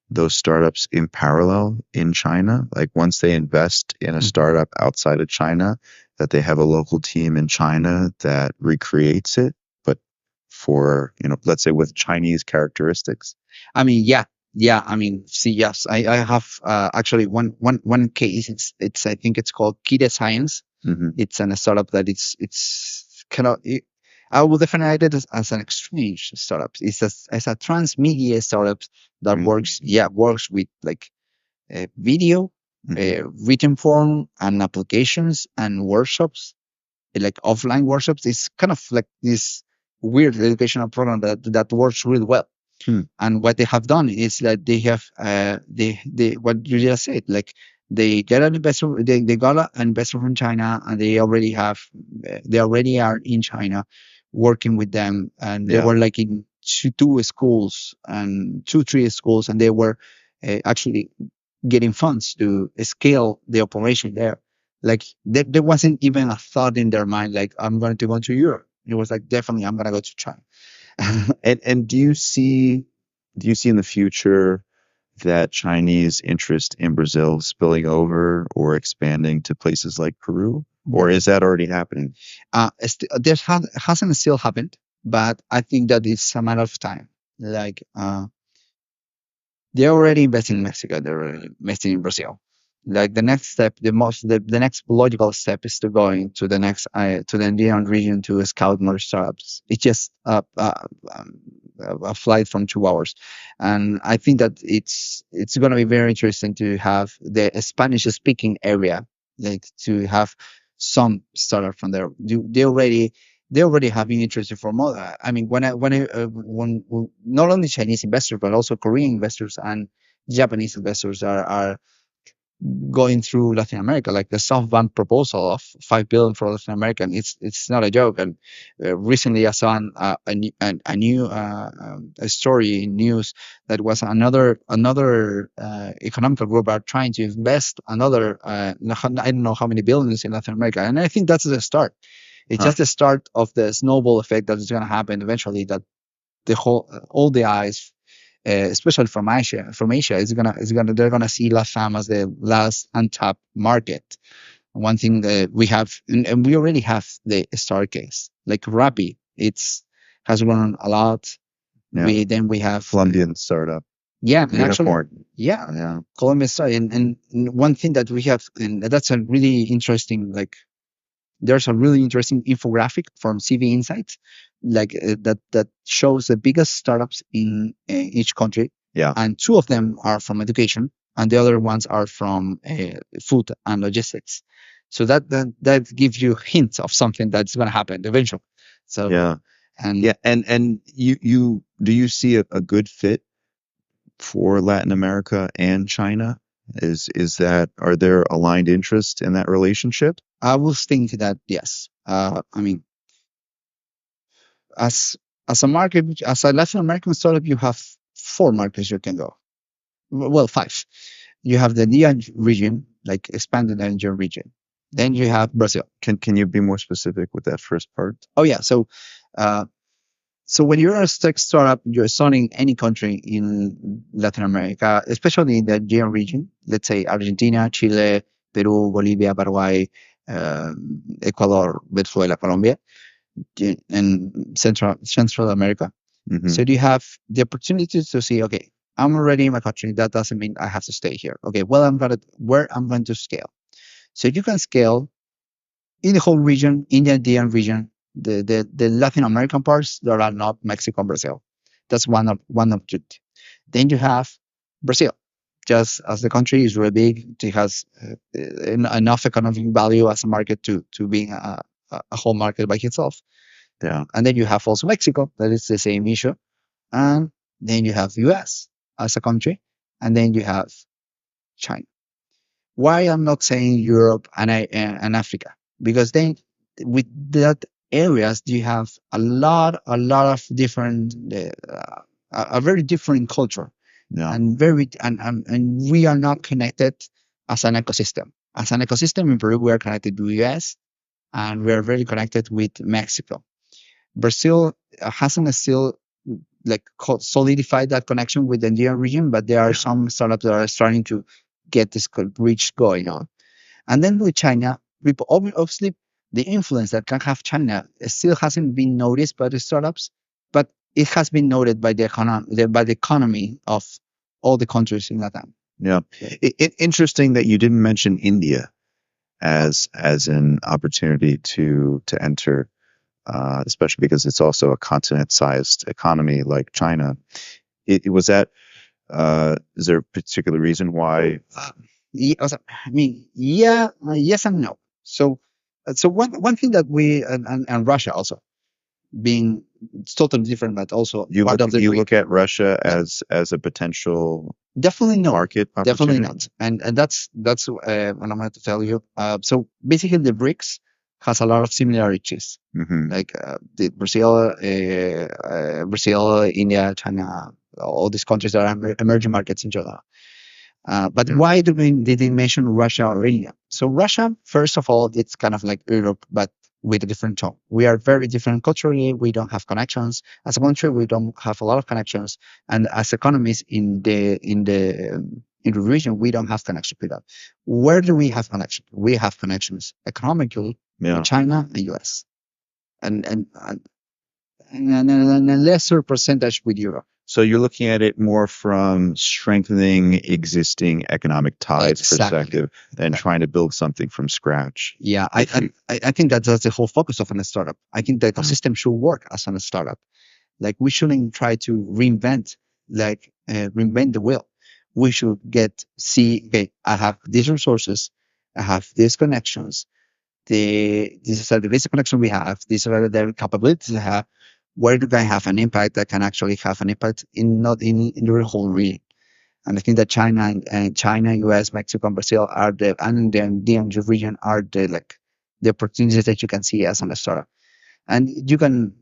those startups in parallel in China? Like once they invest in a startup outside of China, that they have a local team in China that recreates it, but for, let's say with Chinese characteristics. I mean, yeah. I mean, see, yes, I have actually one case. It's I think it's called Kide Science. Hmm. It's a startup that it's kind of. I will define it as an exchange startup. It's a transmedia startup that works with like video, written form, and applications and workshops, like offline workshops. It's kind of like this weird educational program that works really well. And what they have done is that they have they what you just said, like they get an investor, they got an investor from China, and they already are in China working with them, and they were like in three schools, and they were actually getting funds to scale the operation there. Like there wasn't even a thought in their mind, like I'm going to go to Europe. It was like, definitely I'm going to go to China. And do you see in the future that Chinese interest in Brazil spilling over or expanding to places like Peru, or is that already happening? Hasn't still happened, but I think that it's a matter of time. Like they're already investing in Mexico, they're already investing in Brazil. Like the next step, the next logical step is to go into the next to the Andean region to scout more startups. It's just a flight from 2 hours, and I think that it's going to be very interesting to have the Spanish speaking area, like to have some startup from there. They already have been interested for more. I mean, when not only Chinese investors but also Korean investors and Japanese investors are going through Latin America, like the SoftBank proposal of 5 billion for Latin America. And it's not a joke. And recently I saw a new a story in news that was another economical group are trying to invest another I don't know how many billions in Latin America. And I think that's the start. It's just the start of the snowball effect that is going to happen eventually. That the whole all the eyes, especially from Asia, they're gonna see LATAM as the last untapped market. One thing that we have, and we already have the star case, like Rappi, has grown a lot. Yeah. We have Colombian startup. Yeah, and actually, Unicorn. yeah, Colombia star, and one thing that we have, and that's a really interesting, like there's a really interesting infographic from CV Insights, like that shows the biggest startups in each country. Yeah. And two of them are from education, and the other ones are from food and logistics. So that gives you hints of something that's going to happen eventually. So Yeah. And you do you see a good fit for Latin America and China? Are there aligned interests in that relationship? I will think that yes. I mean, as a market, as a Latin American startup, you have 4 markets you can go. Well, 5. You have the Andean region, like expanded Andean region. Then you have Brazil. Can you be more specific with that first part? Oh yeah. So when you're a tech startup, you're starting any country in Latin America, especially in the Andean region. Let's say Argentina, Chile, Peru, Bolivia, Paraguay, Ecuador, Venezuela, Colombia, and Central America. Mhm. So you have the opportunity to see, okay, I'm already in my country. That doesn't mean I have to stay here. Okay, well, where I'm going to scale. So you can scale in the whole region, in the Andean region, the Latin American parts that are not Mexico and Brazil. That's one objective. Then you have Brazil. just as the country is really big. It has enough economic value as a market to being a whole market by itself. Yeah. And then you have also Mexico, that is the same issue. And then you have US as a country. And then you have China. Why I'm not saying Europe and Africa? Because then with that areas, you have a lot of different, a very different culture Yeah. and we are not connected as an ecosystem. As an ecosystem in Peru, we are connected to the US and we are very connected with Mexico. Brazil hasn't still like solidified that connection with the Indian region, but there are some startups that are starting to get this reach going on. And then with China, people obviously the influence that can have China still hasn't been noticed by the startups, but it has been noted by the economy of all the countries in Latin. Yeah. Interesting that you didn't mention India as an opportunity to enter, especially because it's also a continent-sized economy like China. It was that. Is there a particular reason why? I mean, yeah, yes and no. So one thing that we and Russia also being it's totally different, but also You part look, of the you BRIC. look at Russia as a potential Definitely no, market definitely opportunity? not. And that's what I'm going to tell you. So basically, the BRICS has a lot of similarities, Hmm. like the Brazil, India, China, all these countries that are emerging markets in general. But why did they mention Russia or India? So Russia, first of all, it's kind of like Europe, but with a different tone. We are very different culturally. We don't have connections as a country. We don't have a lot of connections, and as economies in the region, we don't have connections with that. Where do we have connections? We have connections economically Yeah. with China and US, and a lesser percentage with Europe. So you're looking at it more from strengthening existing economic ties Exactly. perspective than trying to build something from scratch. Yeah, I think that's the whole focus of a startup. I think the ecosystem should work as a startup. Like we shouldn't try to reinvent the wheel. We should okay, I have these resources, I have these connections. These are the basic connection we have. These are the capabilities I have. Where do I have an impact that can actually have an impact not in the whole region? And I think that China, US, Mexico, and Brazil and the Andean region are the opportunities that you can see as a startup, and you can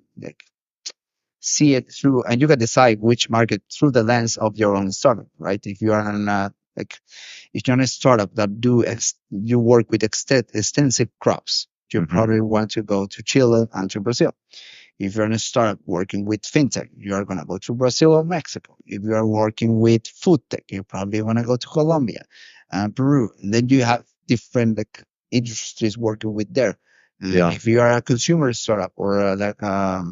see it through, and you can decide which market through the lens of your own startup, right? If you are if you're in a startup that you work with extensive crops, you probably want to go to Chile and to Brazil. If you're in a startup working with fintech, you are going to go to Brazil or Mexico. If you are working with food tech, you probably want to go to Colombia and Peru. And then you have different industries working with there. Yeah. If you are a consumer startup or like a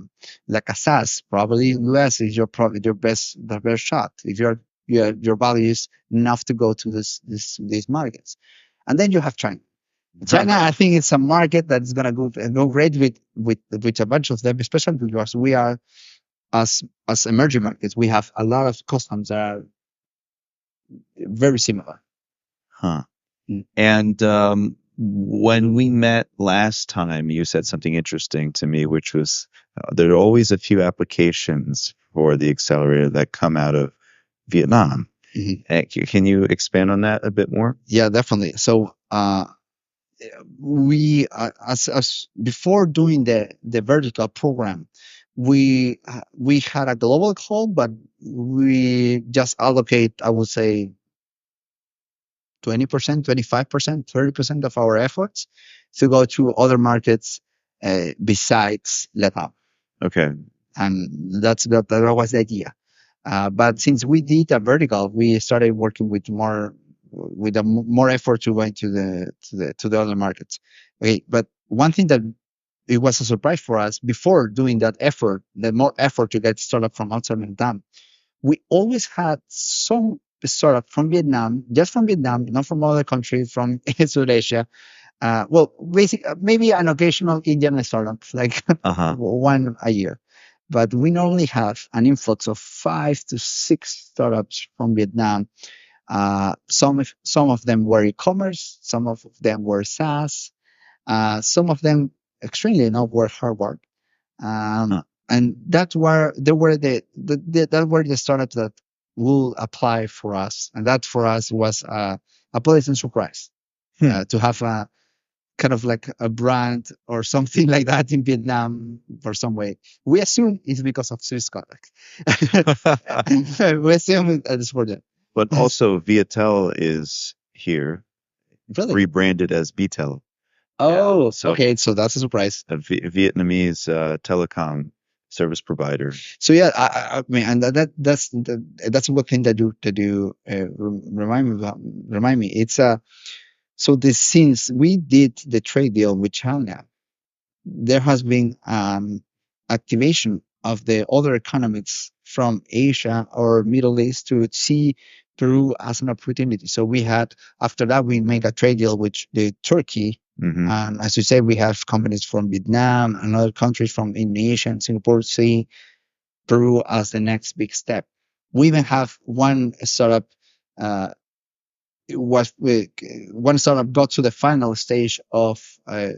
SaaS, probably US is the best shot. If your value is enough to go to these markets, and then you have China. China, I think it's a market that's gonna go great with a bunch of them, especially because we are as emerging markets. We have a lot of customs that are very similar. Huh. And when we met last time, you said something interesting to me, which was there are always a few applications for the accelerator that come out of Vietnam. Can you expand on that a bit more? Yeah, definitely. So we as before doing the vertical program, we had a global goal, but we just allocate, I would say, 20%, 25%, 30% of our efforts to go to other markets besides Latam. Okay. And that was the idea. But since we did a vertical, we started working with more effort to going to the other markets. Okay, but one thing that it was a surprise for us before doing that effort, the more effort to get startup from outside Vietnam, we always had some startup from Vietnam, just from Vietnam, not from other countries, from South Asia. Maybe an occasional Indian startup, like one a year. But we normally have an influx of 5 to 6 startups from Vietnam Some of them were e-commerce, some of them were SaaS, some of them extremely enough were hardware. And that's where there were that were the startups that will apply for us, and that for us was a pleasant surprise to have a kind of like a brand or something like that in Vietnam for some way. We assume it's because of Swiss contact. We assume it's for them. But also Viatel is here, Really? rebranded as Bitel, Oh, so- okay. So that's a surprise. a Vietnamese telecom service provider. So yeah, I mean, and that's one thing that you remind me. It's so since we did the trade deal with China, there has been activation of the other economies from Asia or Middle East to see Peru as an opportunity. So we had after that we made a trade deal with the Turkey. Hmm. And as you say, we have companies from Vietnam and other countries from Indonesia and Singapore seeing Peru as the next big step. We even have one startup. One startup got to the final stage of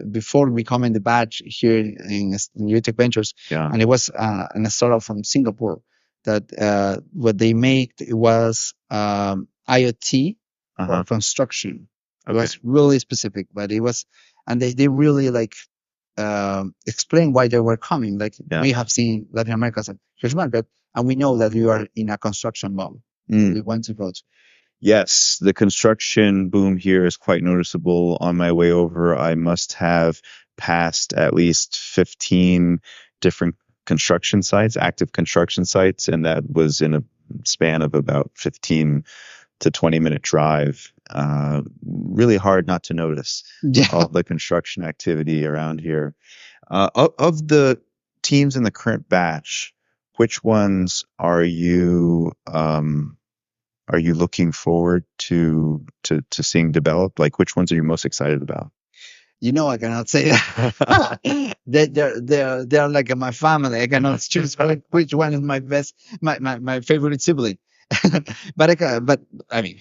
before becoming the batch here in UTEC Ventures, Yeah. and it was a startup from Singapore that what they made it was IoT for Uh-huh. construction. It Okay. was really specific, but it was, and they really like explain why they were coming. Like Yeah. we have seen Latin America as a huge market, and we know that you are in a construction mode. Mm. We want to go to. Yes, the construction boom here is quite noticeable. On my way over, I must have passed at least 15 different construction sites, active construction sites, and that was in a span of about 15 to 20-minute drive. Really hard not to notice all the construction activity around here. Of the teams in the current batch, which ones are you looking forward to seeing develop? Like, which ones are you most excited about? You know, I cannot say that. They're like my family. I cannot choose which one is my best, my favorite sibling. But I mean,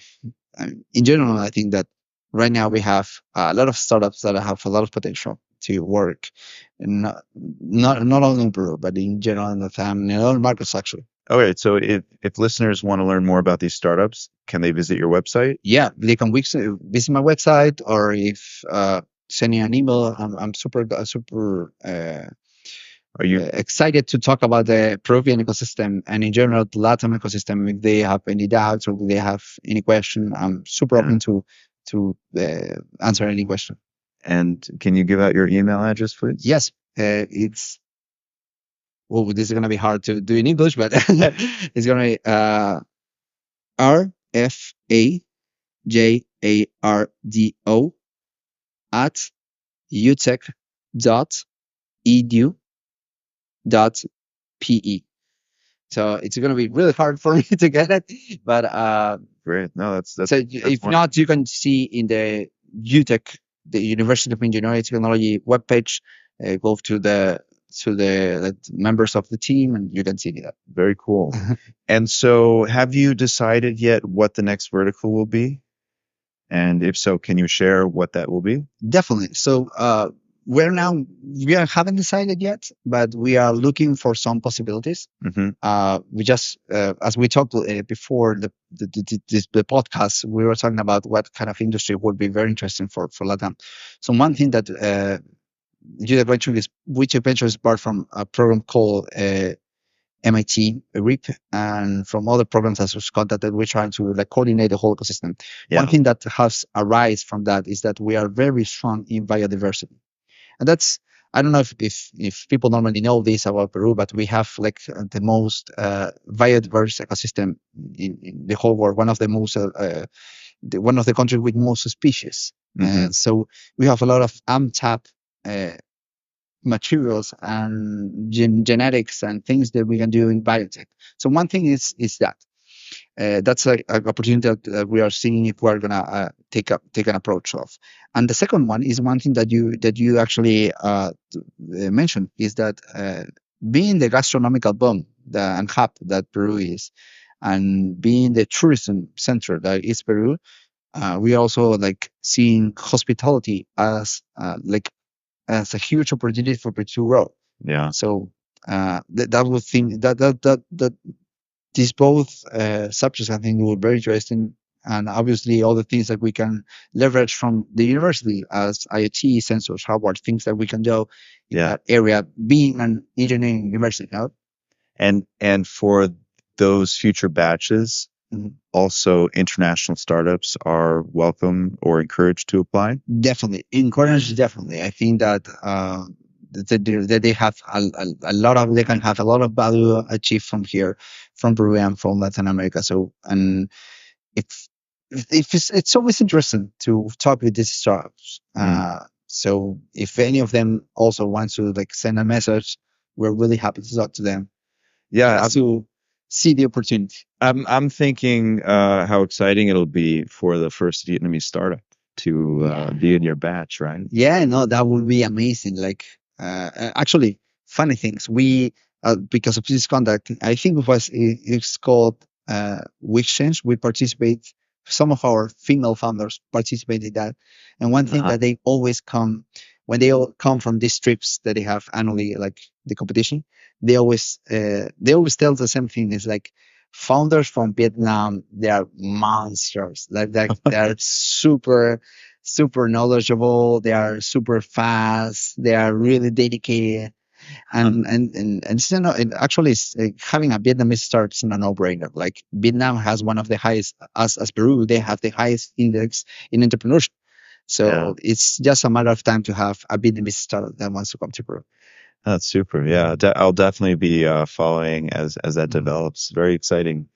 in general, I think that right now we have a lot of startups that have a lot of potential to work, and not only in Peru, but in general in the family, in other markets actually. Okay, so if listeners want to learn more about these startups, can they visit your website? Yeah, they can visit my website, or if send me an email. I'm super Are you excited to talk about the Peruvian ecosystem and in general the Latin ecosystem. If they have any doubts or they have any question, I'm super open to answer any question. and can you give out your email address, please? Yes, it's. Well, this is gonna be hard to do in English, but it's gonna be RFAJARDO at utech.edu.pe. So it's going to be really hard for me to get it, but Great. No, that's so if not, you can see in the UTEC, the University of Engineering Technology webpage, go to the members of the team, and you can see that. very cool. And so, have you decided yet what the next vertical will be? And if so, can you share what that will be? Definitely. So we haven't decided yet, but we are looking for some possibilities. Mm-hmm. We just, as we talked before the podcast, we were talking about what kind of industry would be very interesting for Latam. So one thing that UTEC Ventures is part from a program called MIT RIP, and from other programs as Scott that we're trying to like coordinate the whole ecosystem. Yeah. One thing that has arisen from that is that we are very strong in biodiversity, and that's, I don't know if people normally know this about Peru, but we have like the most biodiverse ecosystem in the whole world. One of the most one of the countries with most species. Mhm. So we have a lot of untapped materials and genetics and things that we can do in biotech. So one thing is that that's an opportunity that we are seeing if we're gonna take an approach of. And the second one is one thing that you actually mentioned is that being the gastronomical boom and hub that Peru is, and being the tourism center that is Peru, we also like seeing hospitality as as a huge opportunity for Peru to grow. Yeah. So that would think that these both subjects I think were very interesting, and obviously all the things that we can leverage from the university as IoT, sensors, hardware, things that we can do in Yeah. that area, being an engineering university. You know? And for those future batches, Mhm. also international startups are welcome or encouraged to apply. Definitely encourage. Definitely, I think that that they have a lot of they can have a lot of value achieved from here, from Peru and from Latin America. So and if it's always interesting to talk with these startups. So if any of them also wants to like send a message, we're really happy to talk to them. Yeah, Just to see the opportunity. I'm thinking how exciting it'll be for the first Vietnamese startup to be in your batch, right? Yeah, no, that would be amazing. Like, actually, funny things. We, because of this conduct, I think it's called Exchange. We participate. Some of our female founders participate in that. And one thing that they always come when they all come from these trips that they have annually, like the competition, they always tell the same thing. It's like founders from Vietnam, they are monsters. They're super knowledgeable. They are super fast. They are really dedicated. And it's, it actually is, having a Vietnamese start is a no-brainer. Like Vietnam has one of the highest, as Peru, they have the highest index in entrepreneurship. So it's just a matter of time to have a Vietnamese startup that wants to come to Peru. That's super. Yeah, I'll definitely be following as that develops. Very exciting.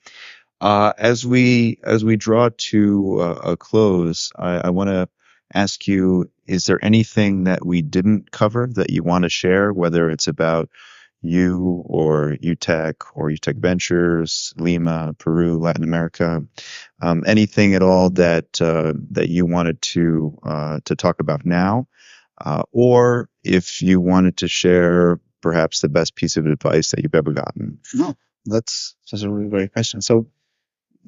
As we draw to a close, I want to ask you: is there anything that we didn't cover that you want to share? Whether it's about you or UTEC or UTEC Ventures, Lima, Peru, Latin America, anything at all that you wanted to talk about now, or if you wanted to share perhaps the best piece of advice that you've ever gotten. No, that's a really great question. So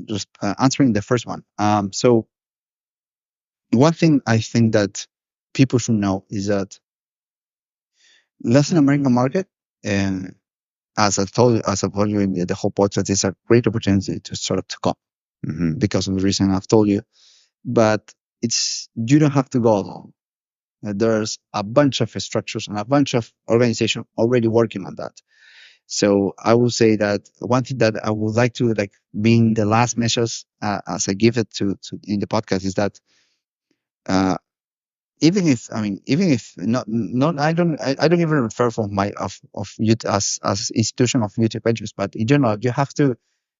just answering the first one. So one thing I think that people should know is that Latin American market, and as I told you in the whole podcast, is a great opportunity to start up to come because of the reason I've told you. But you don't have to go alone. There's a bunch of structures and a bunch of organizations already working on that. So I will say that one thing that I would like to like being the last message as I give it to in the podcast is that even if not I don't even refer from my of youth as institution of UTEC Ventures, but in general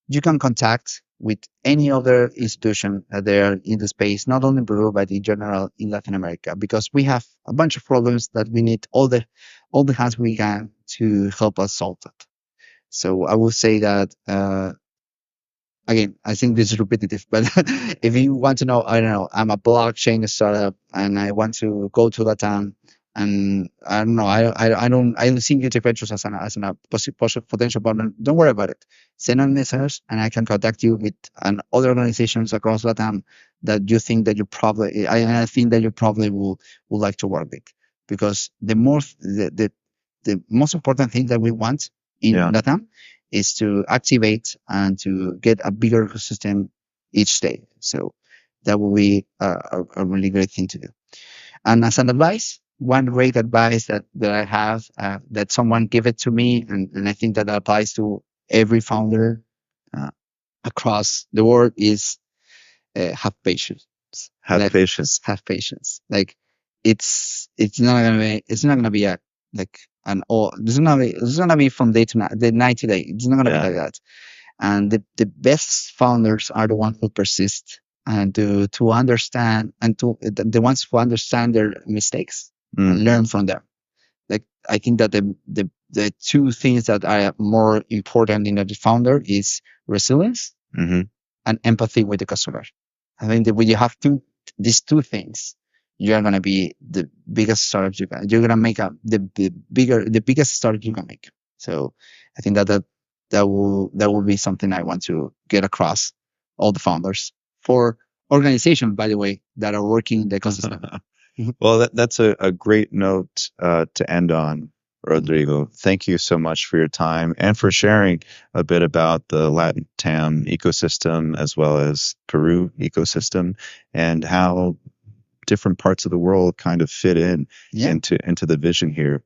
you can contact with any other institution there in the space, not only in Peru but in general in Latin America, because we have a bunch of problems that we need all the hands we can to help us solve that. So I will say that again, I think this is repetitive, but if you want to know, I don't know, I'm a blockchain startup and I want to go to Latam, and I don't know, I don't see UTEC Ventures as an potential partner. Don't worry about it. Send a message and I can contact you with other organizations across Latam that you think that I think that you probably would like to work with, because the most important thing that we want in Latam is to activate and to get a bigger ecosystem each day. So that will be a really great thing to do. And as an advice, one great advice that I have, that someone gave it to me, and I think that applies to every founder across the world, is have patience. Have patience. Have patience. Like it's not gonna be a like an all. It's gonna be from day to night, the night to day. It's not gonna be like that. And the best founders are the ones who persist and to understand, and to the ones who understand their mistakes and learn from them. Like I think that the two things that are more important in a founder is resilience and empathy with the customer. I think that when you have these two things, you're gonna be the biggest startup you're gonna make the biggest startup you can make. So I think that that will be something I want to get across all the founders for organizations, by the way, that are working in the ecosystem. Well, that's a great note to end on, Rodrigo. Thank you so much for your time and for sharing a bit about the LATAM ecosystem as well as Peru ecosystem and how different parts of the world kind of fit into the vision here.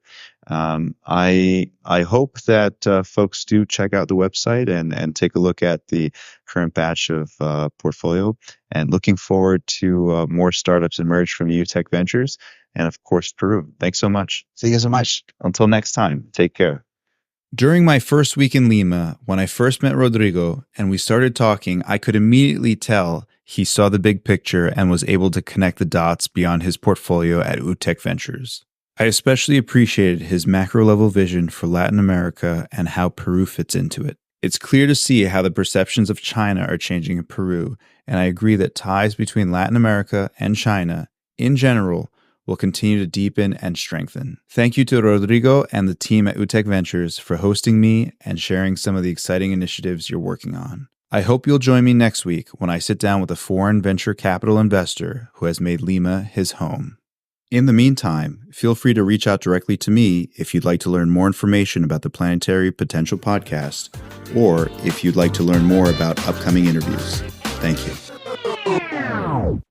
I hope that folks do check out the website and take a look at the current batch of portfolio. And looking forward to more startups emerge from UTEC Ventures and of course Peru. Thanks so much. Thank you so much. Until next time, take care. During my first week in Lima, when I first met Rodrigo and we started talking, I could immediately tell he saw the big picture and was able to connect the dots beyond his portfolio at UTEC Ventures. I especially appreciated his macro-level vision for Latin America and how Peru fits into it. It's clear to see how the perceptions of China are changing in Peru, and I agree that ties between Latin America and China, in general, will continue to deepen and strengthen. Thank you to Rodrigo and the team at UTEC Ventures for hosting me and sharing some of the exciting initiatives you're working on. I hope you'll join me next week when I sit down with a foreign venture capital investor who has made Lima his home. In the meantime, feel free to reach out directly to me if you'd like to learn more information about the Planetary Potential podcast, or if you'd like to learn more about upcoming interviews. Thank you.